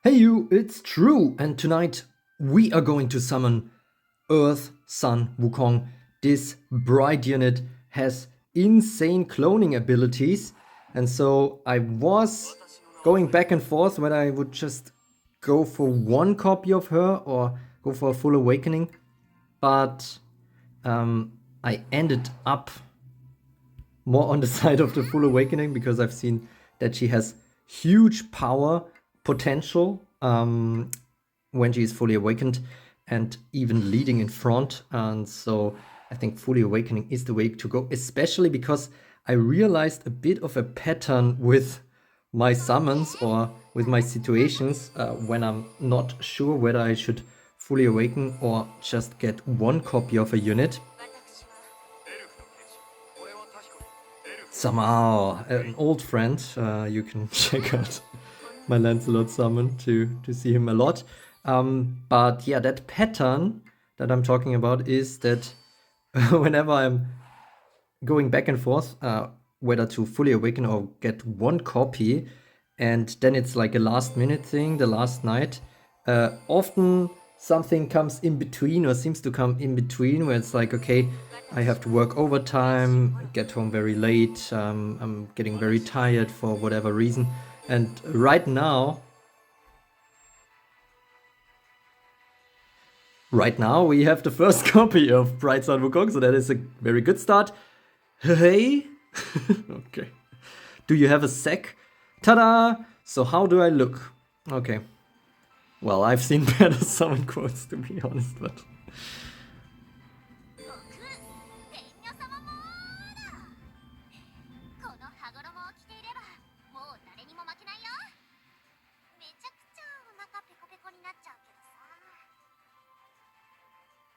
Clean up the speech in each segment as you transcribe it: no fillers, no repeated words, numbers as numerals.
Hey you, it's true, and tonight we are going to summon Earth Sun Wukong. This bright unit has insane cloning abilities, and so I was going back and forth whether I would just go for one copy of her or go for a full awakening, but I ended up more on the side of the full awakening because I've seen that she has huge power potential when she is fully awakened and even leading in front. And so I think fully awakening is the way to go, especially because I realized a bit of a pattern with my summons or with my situations when I'm not sure whether I should fully awaken or just get one copy of a unit. Somehow, an old friend, you can check out my Lancelot summon to see him a lot. But yeah, that pattern that I'm talking about is that whenever I'm going back and forth, whether to fully awaken or get one copy, and then it's like a last minute thing, the last night, often something comes in between or seems to come in between where it's like, okay, I have to work overtime, get home very late, I'm getting very tired for whatever reason. And right now we have the first copy of Bright Sun Wukong, so that is a very good start. Hey! Okay. Do you have a sec? Ta-da! So how do I look? Okay. Well, I've seen better summon quotes, to be honest, but...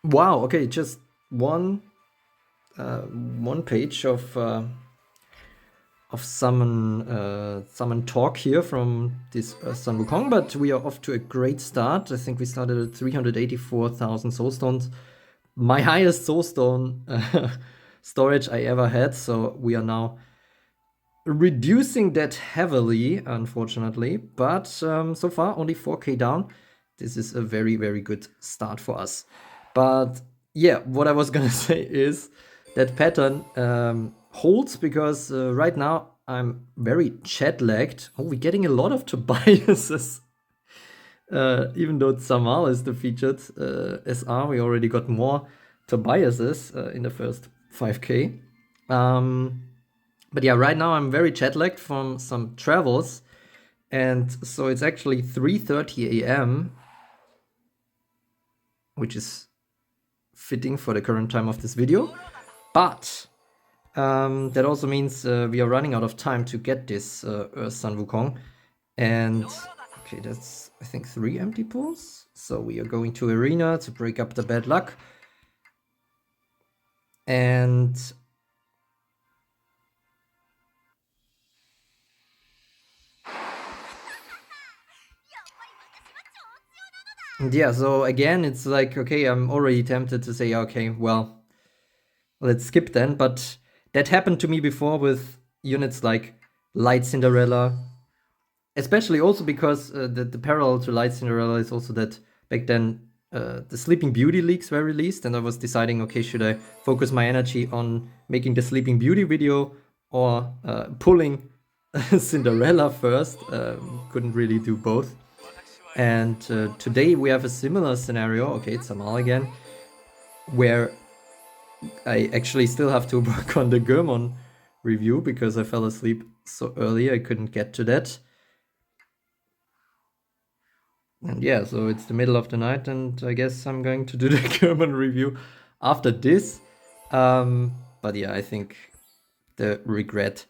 Wow, okay, just one page of summon talk here from this Sun Wukong, but we are off to a great start. I think we started at 384,000 soulstones, my highest soulstone storage I ever had. So we are now reducing that heavily, unfortunately, but so far only 4k down. This is a very, very good start for us. But yeah, what I was gonna say is that pattern holds because right now I'm very jet lagged. Oh, we're getting a lot of Tobiases. Even though Samal is the featured SR, we already got more Tobiases in the first 5k. But yeah, right now I'm very jet lagged from some travels, and so it's actually 3:30 a.m., which is fitting for the current time of this video. But that also means we are running out of time to get this Earth Sun Wukong. And okay, that's I think 3 empty pools. So we are going to Arena to break up the bad luck. And yeah, so again, it's like, okay, I'm already tempted to say, okay, well, let's skip then. But that happened to me before with units like Light Cinderella, especially also because the parallel to Light Cinderella is also that back then the Sleeping Beauty leaks were released, and I was deciding, okay, should I focus my energy on making the Sleeping Beauty video or pulling Cinderella first? Couldn't really do both. And today we have a similar scenario. Okay, it's Amal again, where I actually still have to work on the Goemon review because I fell asleep so early I couldn't get to that. And yeah, so it's the middle of the night, and I guess I'm going to do the Goemon review after this. But yeah, I think the regret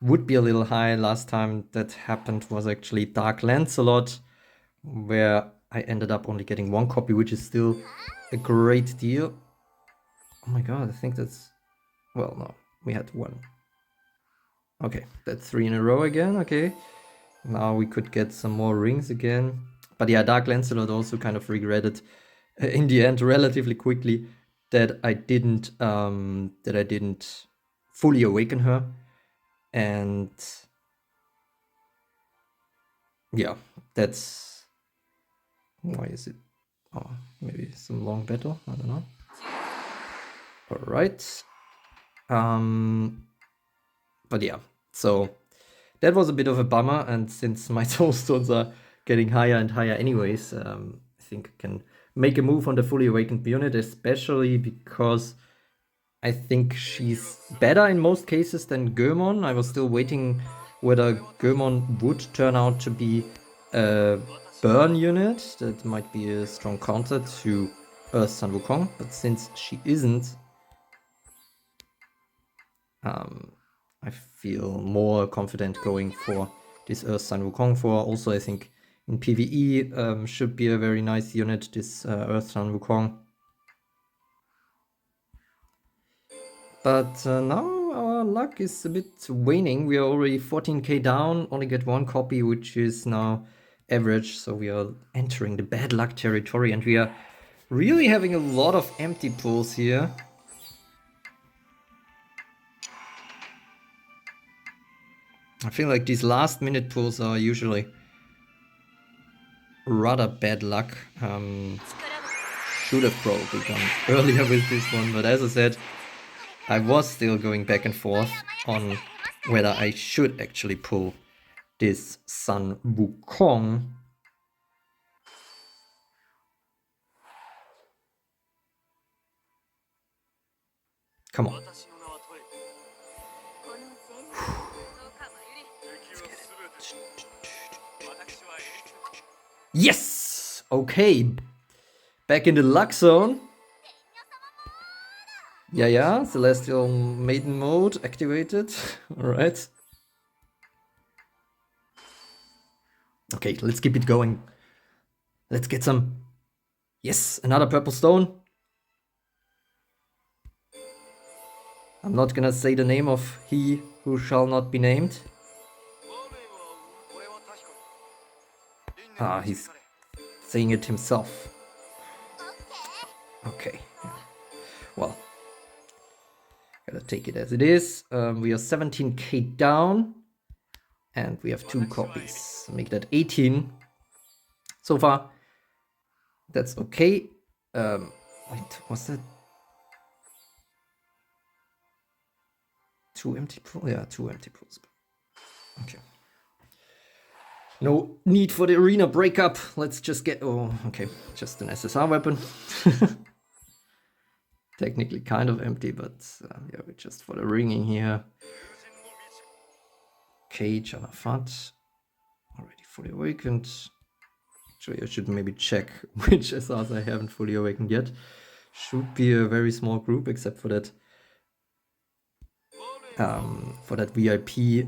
would be a little high. Last time that happened was actually Dark Lancelot, where I ended up only getting one copy, which is still a great deal. Oh my god, I think that's... Well, no, we had one. Okay, that's 3 in a row again, okay. Now we could get some more rings again. But yeah, Dark Lancelot also kind of regretted in the end relatively quickly that I didn't fully awaken her. And yeah, that's Why is it? Oh, maybe some long battle. I don't know. All right. But yeah, so that was a bit of a bummer. And since my soulstones are getting higher and higher, anyways, I think I can make a move on the fully awakened unit, especially because I think she's better in most cases than Goemon. I was still waiting whether Goemon would turn out to be a burn unit. That might be a strong counter to Earth Sun Wukong, but since she isn't, I feel more confident going for this Earth Sun Wukong for. Also, I think in PvE should be a very nice unit, this Earth Sun Wukong. But now our luck is a bit waning. We are already 14k down, only get one copy, which is now average. So we are entering the bad luck territory, and we are really having a lot of empty pulls here. I feel like these last minute pulls are usually rather bad luck. Should have probably gone earlier with this one, but as I said, I was still going back and forth on whether I should actually pull this Sun Wukong. Come on. Let's get it. Yes! Okay. Back in the luck zone. Yeah, Celestial Maiden mode activated. Alright. Okay, let's keep it going. Let's get some. Yes, another purple stone. I'm not gonna say the name of he who shall not be named. Ah, he's saying it himself. Okay. Well, gotta take it as it is. We are 17k down. And we have 2 copies. Make that 18. So far, that's okay. Wait, was that 2 empty pools? Yeah, 2 empty pools. Okay. No need for the arena breakup. Let's just get... Oh, okay. Just an SSR weapon. Technically kind of empty, but yeah, we're just for the ringing here. Okay, Janafat. Already fully awakened. Actually, I should maybe check which SRs I haven't fully awakened yet. Should be a very small group, except for that VIP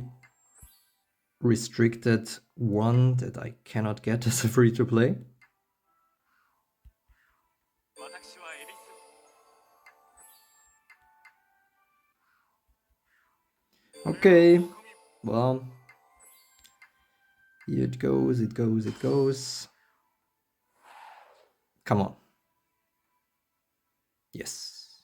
restricted one that I cannot get as a free-to-play. Okay, well, here it goes, it goes. Come on. Yes.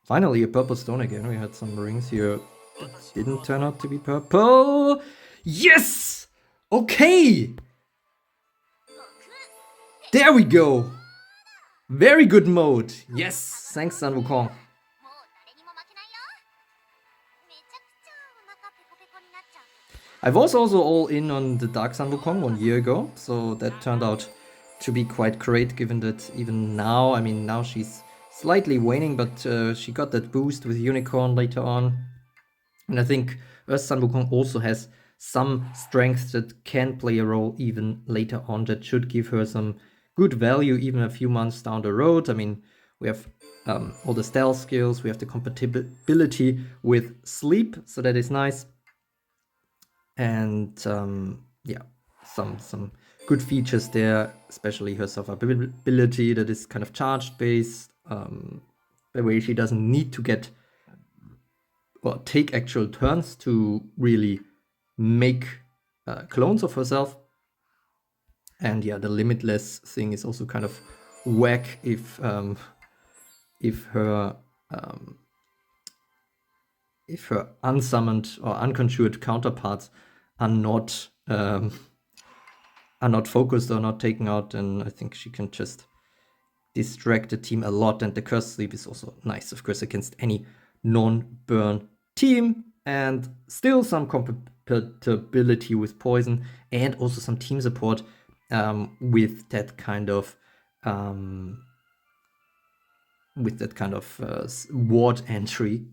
Finally, a purple stone again. We had some rings here that didn't turn out to be purple. Yes! Okay! There we go! Very good mode. Yes, thanks, Sun Wukong. I was also all in on the Dark Sun Wukong 1 year ago, so that turned out to be quite great, given that even now, I mean, now she's slightly waning, but she got that boost with Unicorn later on. And I think Earth Sun Wukong also has some strength that can play a role even later on, that should give her some good value even a few months down the road. I mean, we have all the stealth skills, we have the compatibility with sleep, so that is nice. And yeah, some good features there, especially her survivability that is kind of charged based, the way she doesn't need to get or take actual turns to really make clones of herself. And yeah, the limitless thing is also kind of whack if her unsummoned or unconjured counterparts are not are not focused or not taken out, then I think she can just distract the team a lot. And the Curse Sleep is also nice, of course, against any non-burn team. And still some compatibility with Poison, and also some team support with that kind of ward entry.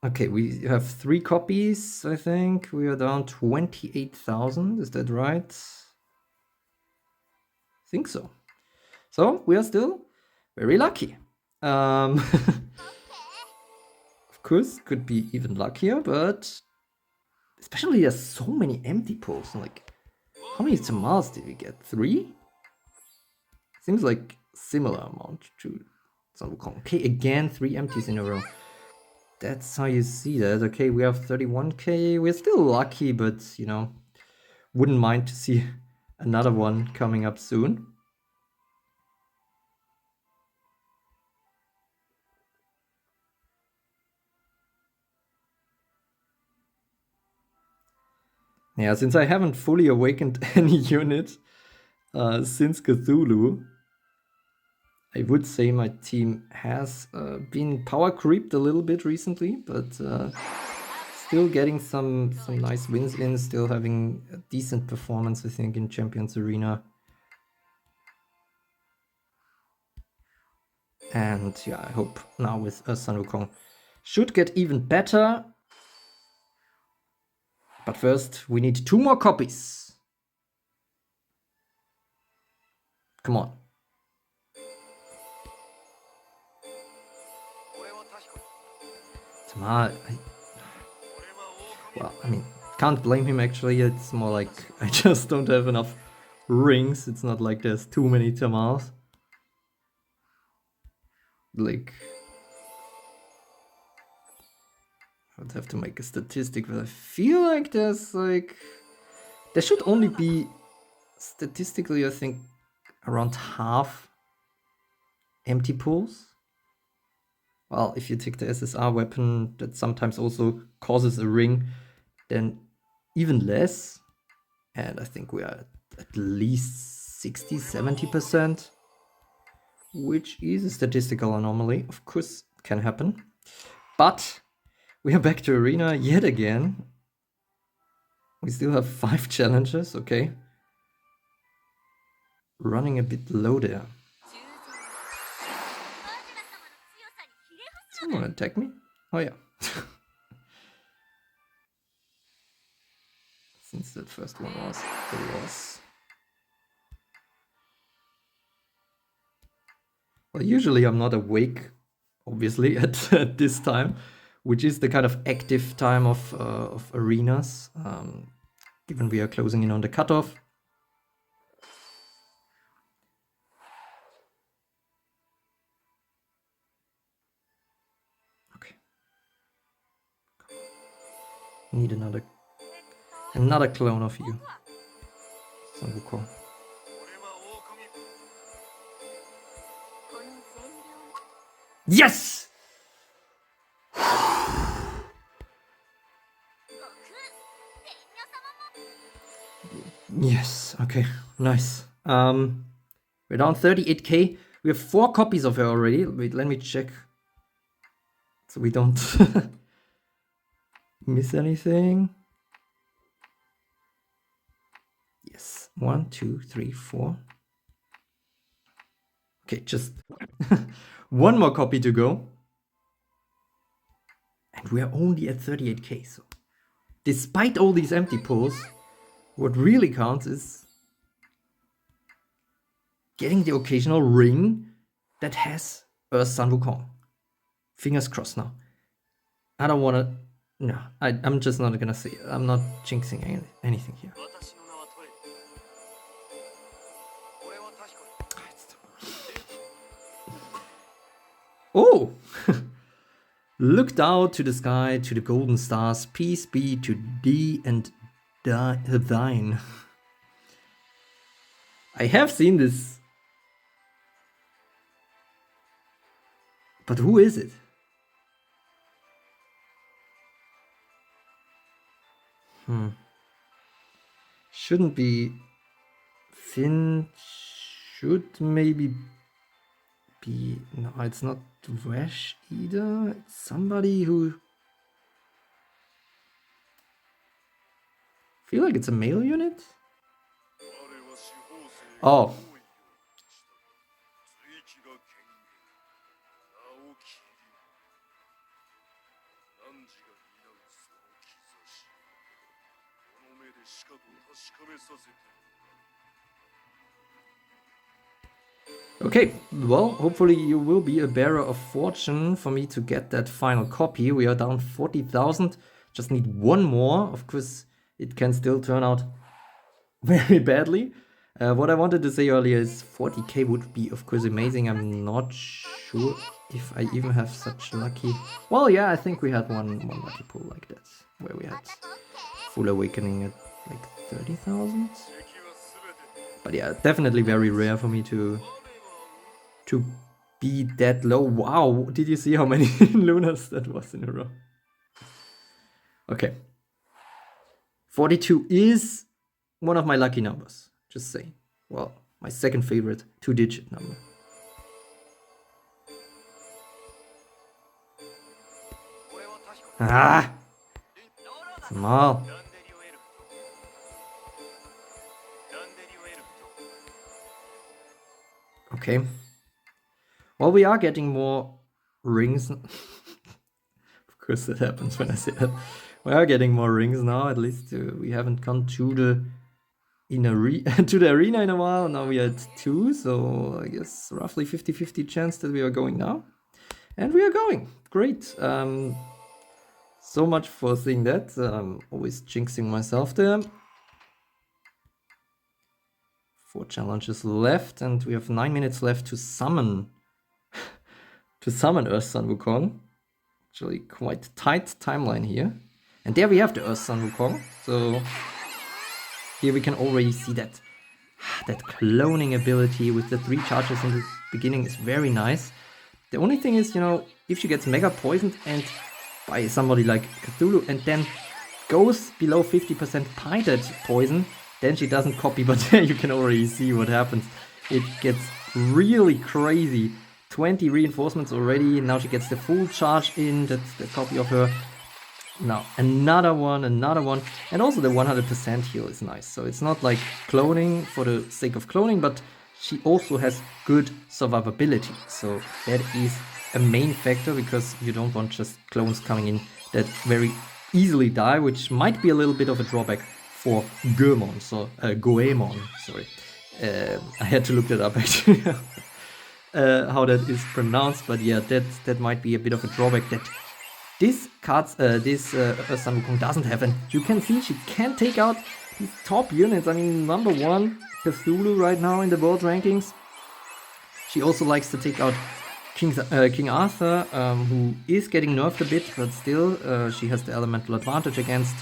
Okay, we have 3 copies, I think. We are down 28,000, is that right? I think so. So, we are still very lucky. Of course, could be even luckier, but especially there's so many empty pulls. Like, how many tamals did we get? 3? Seems like similar amount to Sun Wukong. Okay, again, 3 empties in a row. That's how you see that. Okay, we have 31k. We're still lucky, but, you know, wouldn't mind to see another one coming up soon. Yeah, since I haven't fully awakened any unit since Cthulhu, I would say my team has been power creeped a little bit recently, but still getting some nice wins in, still having a decent performance, I think, in Champions Arena. And yeah, I hope now with Sun Wukong should get even better. But first, we need 2 more copies. Come on. Tamal, well, I mean, can't blame him actually. It's more like I just don't have enough rings. It's not like there's too many Tamals. Like, I would have to make a statistic, but I feel like there's like, there should only be statistically, I think, around half empty pools. Well, if you take the SSR weapon, that sometimes also causes a ring, then even less. And I think we are at least 60-70%, which is a statistical anomaly. Of course, it can happen. But we are back to Arena yet again. We still have 5 challenges, okay. Running a bit low there. Someone attack me? Oh yeah. Since that first one was a loss. Well, usually I'm not awake, obviously, at this time, which is the kind of active time of arenas, given we are closing in on the cutoff. Okay. Need another clone of you. Sun Wukong. Yes! Yes, okay, nice. We're down 38k. We have 4 copies of her already. Wait, let me check. So we don't miss anything. Yes, 1, 2, 3, 4. Okay, just one more copy to go. And we are only at 38k, so despite all these empty pulls, what really counts is getting the occasional ring that has Earth Sun Wukong. Fingers crossed now. I don't want to... No, I'm just not gonna say it. I'm not jinxing anything here. Oh! Looked out to the sky, to the golden stars. Peace be to thee and thine. I have seen this. But who is it? Shouldn't be. Finn should maybe be. No, it's not Vash either. It's somebody who. I feel like it's a male unit. Oh. Okay, well, hopefully you will be a bearer of fortune for me to get that final copy. We are down 40,000. Just need one more. Of course, it can still turn out very badly. What I wanted to say earlier is 40k would be, of course, amazing. I'm not sure if I even have such lucky... Well, yeah, I think we had one lucky pull like that, where we had full awakening at like 30,000. But yeah, definitely very rare for me to be that low. Wow, did you see how many Lunas that was in a row? Okay. 42 is one of my lucky numbers, just saying. Well, my second favorite 2-digit number. Ah! Small. Okay. Well, we are getting more rings. Of course that happens when I say that. We are getting more rings now, at least we haven't gone to the to the arena in a while. Now we are at 2, so I guess roughly 50-50 chance that we are going now. And we are going. Great. So much for seeing that. I'm always jinxing myself there. 4 challenges left, and we have 9 minutes left to summon Earth Sun Wukong. Actually, quite tight timeline here. And there we have the Earth Sun Wukong. So here we can already see that cloning ability with the 3 charges in the beginning is very nice. The only thing is, if she gets mega poisoned and by somebody like Cthulhu and then goes below 50% Python poison, then she doesn't copy, but there you can already see what happens. It gets really crazy. 20 reinforcements already, now she gets the full charge in, that's the copy of her. Now another one, and also the 100% heal is nice. So it's not like cloning for the sake of cloning, but she also has good survivability. So that is a main factor, because you don't want just clones coming in that very easily die, which might be a little bit of a drawback for Goemon. So Goemon, sorry. I had to look that up actually. How that is pronounced, but yeah, that might be a bit of a drawback that this Sun Wukong doesn't have, and you can see she can take out these top units. I mean, number 1, Cthulhu right now in the world rankings. She also likes to take out King Arthur, who is getting nerfed a bit, but still she has the elemental advantage against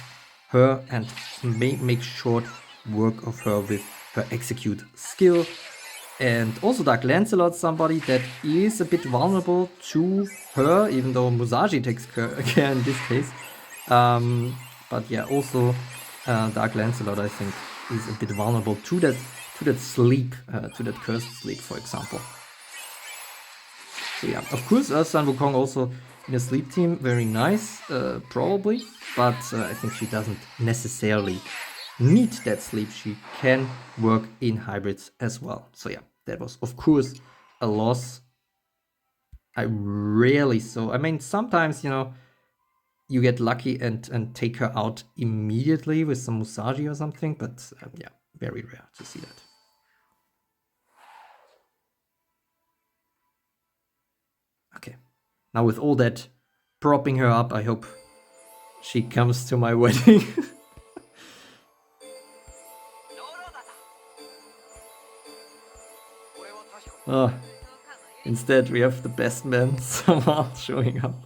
her and make short work of her with her execute skill. And also Dark Lancelot, somebody that is a bit vulnerable to her, even though Musashi takes care in this case. But yeah, also Dark Lancelot, I think, is a bit vulnerable to that sleep, to that cursed sleep, for example. So yeah, of course, Earth Sun Wukong also in a sleep team, very nice, probably, but I think she doesn't necessarily need that sleep. She can work in hybrids as well. So yeah, that was of course a loss. I rarely saw. I mean, sometimes you get lucky and take her out immediately with some Musashi or something, but yeah, very rare to see that. Okay, now with all that propping her up, I hope she comes to my wedding. Oh, instead, we have the best man somehow showing up.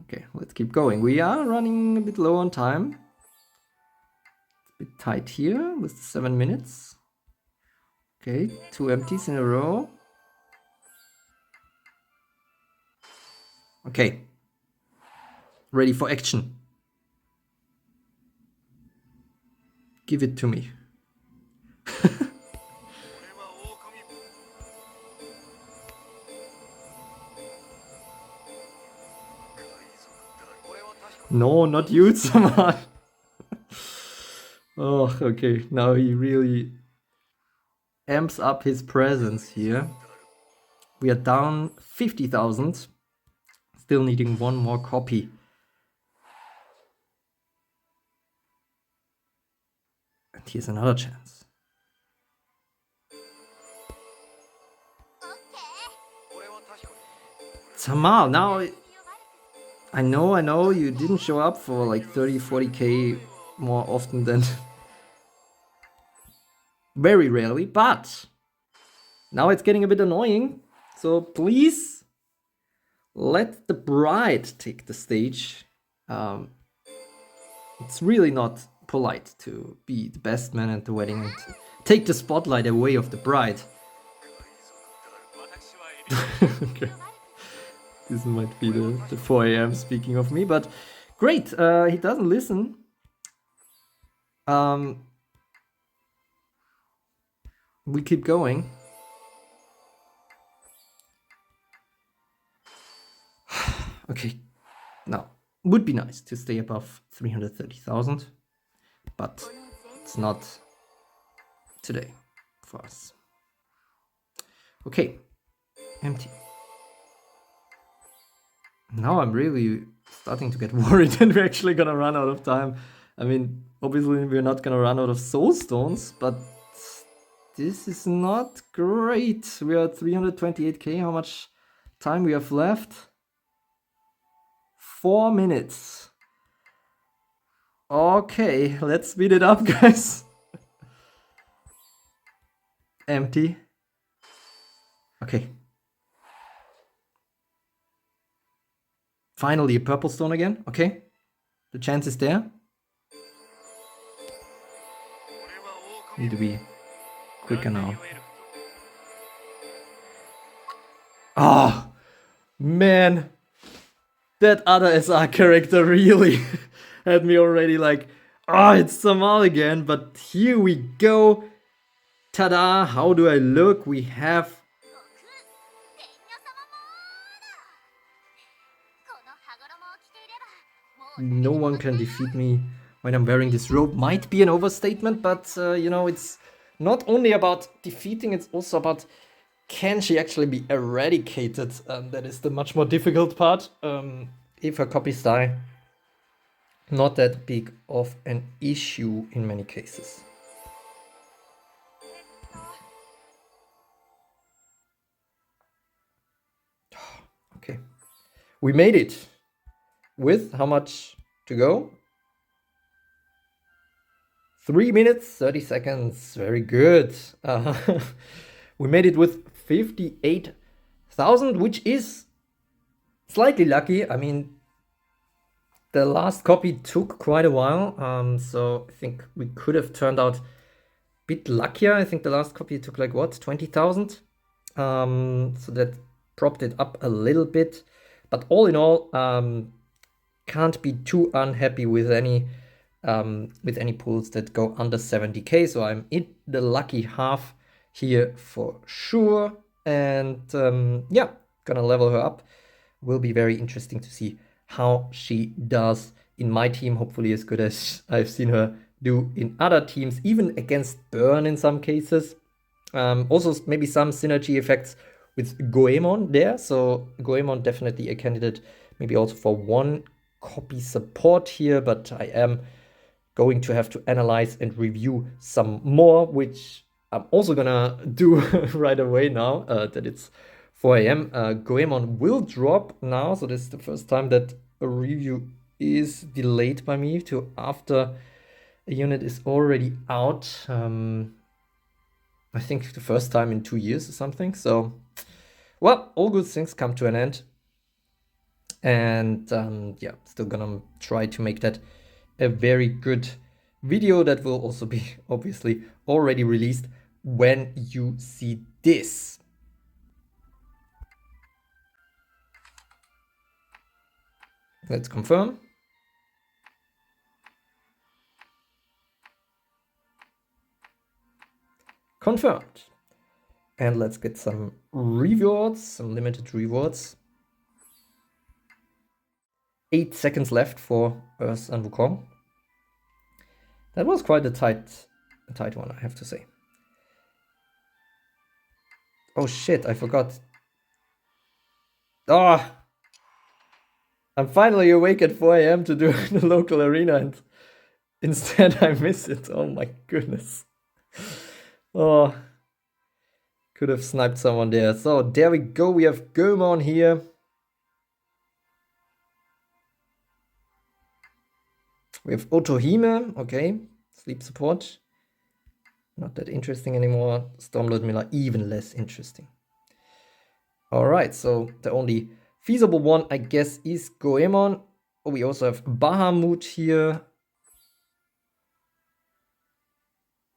Okay, let's keep going. We are running a bit low on time. It's a bit tight here with 7 minutes. Okay, 2 empties in a row. Okay. ready for action. Give it to me. No, not you, someone. Oh, okay. Now he really amps up his presence here. We are down 50,000. Still needing one more copy. And here's another chance. Tamal, now I know you didn't show up for like 30, 40k more often than very rarely, but now it's getting a bit annoying. So please let the bride take the stage. It's really not polite to be the best man at the wedding and take the spotlight away of the bride. Okay. This might be the 4 a.m. speaking of me, but great. He doesn't listen. We keep going. Okay, now would be nice to stay above 330,000, but it's not today for us. Okay, empty. Now I'm really starting to get worried that we're actually gonna run out of time. I mean, obviously we're not gonna run out of soul stones, but this is not great. We are at 328k. How much time we have left? 4 minutes. Okay, let's speed it up, guys. Empty. Okay. Finally, a purple stone again. Okay. The chance is there. Need to be quicker now. Oh, man. That other SR character really had me already like, oh, it's Samal again. But here we go. Ta-da, how do I look? We have... No one can defeat me when I'm wearing this robe. Might be an overstatement, but you know, it's not only about defeating, it's also about can she actually be eradicated? That is the much more difficult part. If her copies die, not that big of an issue in many cases. Okay, we made it. With how much to go? 3 minutes, 30 seconds. Very good. We made it with 58,000, which is slightly lucky. I mean, the last copy took quite a while. So I think we could have turned out a bit luckier. I think the last copy took like what, 20,000? So that propped it up a little bit. But all in all, can't be too unhappy with any pools that go under 70k. So I'm in the lucky half here for sure. And yeah, gonna level her up. Will be very interesting to see how she does in my team. Hopefully as good as I've seen her do in other teams, even against Burn in some cases. Also maybe some synergy effects with Goemon there. So Goemon definitely a candidate, maybe also for one copy support here, but I am going to have to analyze and review some more, which I'm also gonna do right away now that it's 4 a.m. Goemon will drop now, so this is the first time that a review is delayed by me to after a unit is already out. I think the first time in 2 years or something. So, well, all good things come to an end. And yeah, still gonna try to make that a very good video that will also be obviously already released when you see this. Let's confirm. Confirmed. And let's get some rewards, some limited rewards. 8 seconds left for Earth and Wukong. That was quite a tight one, I have to say. Oh shit, I forgot. Ah! I'm finally awake at 4 AM to do the local arena, and instead I miss it. Oh my goodness. Oh. Could have sniped someone there. So there we go. We have Goemon here. We have Otohime. Okay. Sleep support. Not that interesting anymore. Stormlord Miller, even less interesting. Alright, so the only feasible one, I guess, is Goemon. Oh, we also have Bahamut here.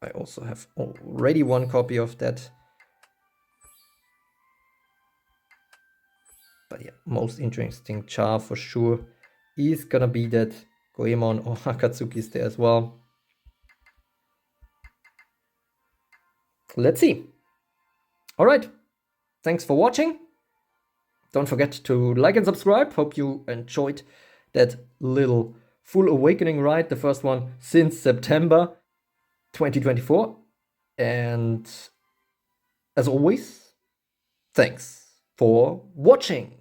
I also have already one copy of that. But yeah, most interesting char for sure is gonna be that Goemon or Akatsuki is there as well. Let's see. All right. Thanks for watching. Don't forget to like and subscribe. Hope you enjoyed that little full awakening ride, the first one since September 2024. And as always, thanks for watching.